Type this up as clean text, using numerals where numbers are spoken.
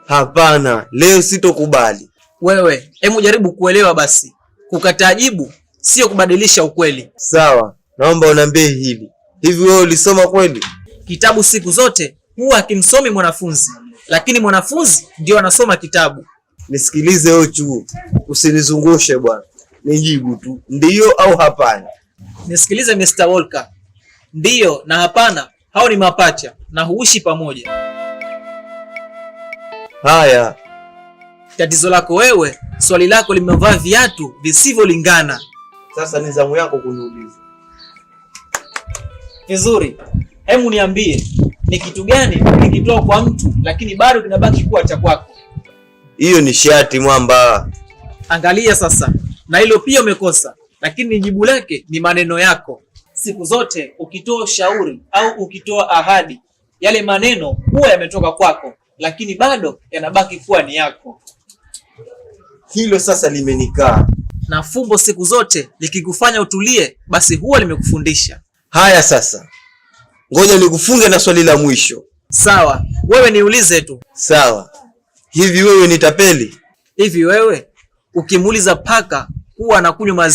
Hapana, leo sitokubali. Wewe, hebu jaribu kuelewa basi. Kukataa jibu sio kubadilisha ukweli. Sawa, naomba uniambie hili. Hivi wewe ulisoma kweli? Kitabu siku zote huwa hakimsomi mwanafunzi, lakini mwanafunzi ndio anasoma kitabu. Nisikilize Ochu, usinizungushe bwana. Nijibu tu, ndiyo au hapana. Nisikilize Mr. Walker. Ndiyo na hapana, hao ni mapacha na huishi pamoja. Haya. Tatizo lako wewe, swali lako limevaa viatu visivyolingana. Sasa ni zamu yako kuniuliza. Vizuri. Hebu niambie, ni kitu gani nikitoa kwa mtu lakini bado kinabaki kuwa cha kwako? Hiyo ni shati mwamba. Angalia sasa, na hilo pia umekosa, lakini jibu lake ni maneno yako. Siku zote ukitoa ushauri au ukitoa ahadi, yale maneno huwa yametoka kwako, lakini bado yanabaki kuwa ni yako. Hilo sasa limenikaa. Na fumbo siku zote likikufanya utulie, basi huwa limekufundisha. Haya sasa, ngoja nikufunge na swali la mwisho. Sawa, wewe niulize tu. Sawa. Hivi wewe ni tapeli? Hivi wewe ukimuuliza paka huwa anakunywa maziwa